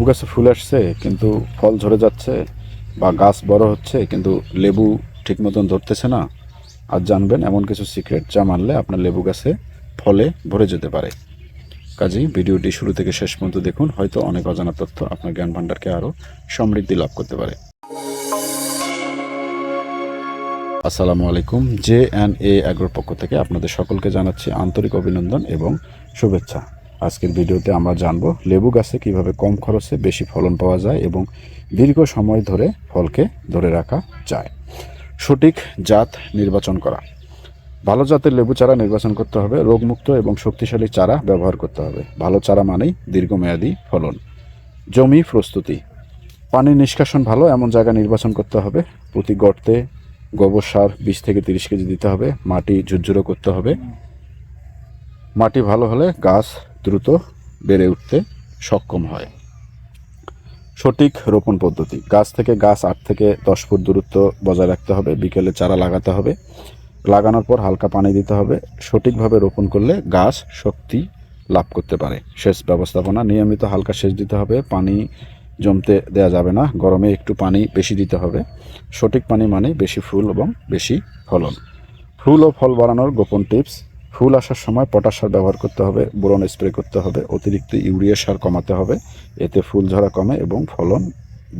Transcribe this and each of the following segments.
গাছে ফুল আসছে কিন্তু ফল ঝরে যাচ্ছে, বা গাছ বড় হচ্ছে কিন্তু লেবু ঠিক মতন ধরতেছে না, আর জানবেন এমন কিছু সিক্রেট যা মানলে আপনার লেবু গাছে ফলে ভরে যেতে পারে। কাজেই ভিডিওটি শুরু থেকে শেষ পর্যন্ত দেখুন, হয়তো অনেক অজানা তথ্য আপনার জ্ঞান ভাণ্ডারকে আরও সমৃদ্ধি লাভ করতে পারে। আসসালামু আলাইকুম। JNA অ্যাগ্রোর পক্ষ থেকে আপনাদের সকলকে জানাচ্ছি আন্তরিক অভিনন্দন এবং শুভেচ্ছা। আজকের ভিডিওতে আমরা জানব লেবু গাছে কিভাবে কম খরচে বেশি ফলন পাওয়া যায় এবং দীর্ঘ সময় ধরে ফলকে ধরে রাখা যায়। সঠিক জাত নির্বাচন করা। ভালো জাতের লেবু চারা নির্বাচন করতে হবে, রোগমুক্ত এবং শক্তিশালী চারা ব্যবহার করতে হবে। ভালো চারা মানেই দীর্ঘমেয়াদী ফলন। জমি প্রস্তুতি। পানি নিষ্কাশন ভালো এমন জায়গা নির্বাচন করতে হবে। প্রতি গর্তে গোবর সার 20 থেকে 30 কেজি দিতে হবে। মাটি ঝুরঝুরো করতে হবে। মাটি ভালো হলে গাছ দ্রুত বেড়ে উঠতে সক্ষম হয়। সঠিক রোপণ পদ্ধতি। গাছ থেকে গাছ 8 থেকে 10 ফুট দূরত্ব বজায় রাখতে হবে। বিকেলে চারা লাগাতে হবে। লাগানোর পর হালকা পানি দিতে হবে। সঠিকভাবে রোপণ করলে গাছ শক্তি লাভ করতে পারে। সেচ ব্যবস্থাপনা। নিয়মিত হালকা সেচ দিতে হবে। পানি জমতে দেওয়া যাবে না। গরমে একটু পানি বেশি দিতে হবে। সঠিক পানি মানে বেশি ফুল এবং বেশি ফলন। ফুল ও ফল বাড়ানোর গোপন টিপস। ফুল আসার সময় পটাশ সার ব্যবহার করতে হবে। বোরন স্প্রে করতে হবে। অতিরিক্ত ইউরিয়া সার কমাতে হবে। এতে ফুল ঝরা কমে এবং ফলন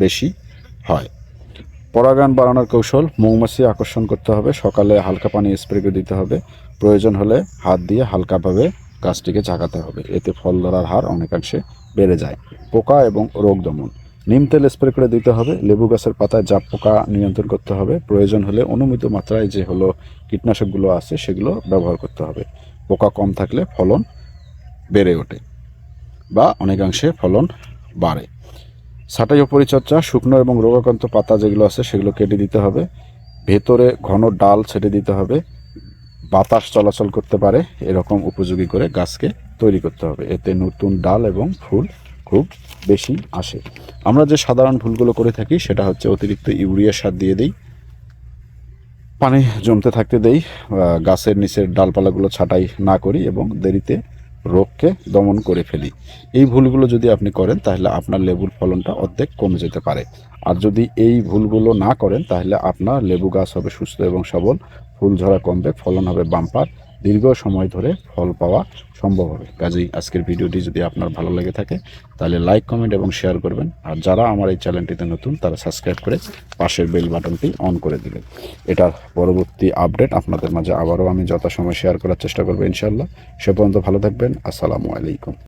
বেশি হয়। পরাগায়ন বাড়ানোর কৌশল। মৌমাছি আকর্ষণ করতে হবে। সকালে হালকা পানি স্প্রে করে দিতে হবে। প্রয়োজন হলে হাত দিয়ে হালকাভাবে গাছটিকে ঝাঁকাতে হবে। এতে ফল ধরার হার অনেকাংশে বেড়ে যায়। পোকা এবং রোগ দমন। নিম তেল স্প্রে করে দিতে হবে। লেবু গাছের পাতায় জাপ পোকা নিয়ন্ত্রণ করতে হবে। প্রয়োজন হলে অনুমিত মাত্রায় যে কীটনাশকগুলো আছে সেগুলো ব্যবহার করতে হবে। পোকা কম থাকলে ফলন বেড়ে ওঠে বা অনেকাংশে ফলন বাড়ে। ছাঁটাই ও পরিচর্যা। শুকনো এবং রোগাক্রান্ত পাতা যেগুলো আছে সেগুলো কেটে দিতে হবে। ভেতরে ঘন ডাল ছেটে দিতে হবে। বাতাস চলাচল করতে পারে এরকম উপযোগী করে গাছকে তৈরি করতে হবে। এতে নতুন ডাল এবং ফুল খুব বেশি আসে। আমরা যে সাধারণ ভুলগুলো করে থাকি সেটা হচ্ছে অতিরিক্ত ইউরিয়া সার দিয়ে দিই, পানি জমতে থাকতে দেই, গাছের নিচের ডালপালাগুলো ছাঁটাই না করি এবং দেরিতে রোগকে দমন করে ফেলি। এই ভুলগুলো যদি আপনি করেন তাহলে আপনার লেবুর ফলনটা অর্ধেক কমে যেতে পারে। আর যদি এই ভুলগুলো না করেন তাহলে আপনার লেবু গাছ হবে সুস্থ এবং সবল, ফুল ঝরা কমবে, ফলন হবে বাম্পার, দীর্ঘ সময় ধরে ফল পাওয়া সম্ভব হবে। কাজেই আজকের ভিডিওটি যদি আপনার ভালো লেগে থাকে তাহলে লাইক, কমেন্ট এবং শেয়ার করবেন। আর যারা আমার এই চ্যানেলটিতে নতুন তারা সাবস্ক্রাইব করে পাশের বেল বাটনটি অন করে দিবেন। এটার পরবর্তী আপডেট আপনাদের মাঝে আবারও আমি যথাসময় শেয়ার করার চেষ্টা করবো ইনশাআল্লাহ। সে পর্যন্ত ভালো থাকবেন। আসসালামু আলাইকুম।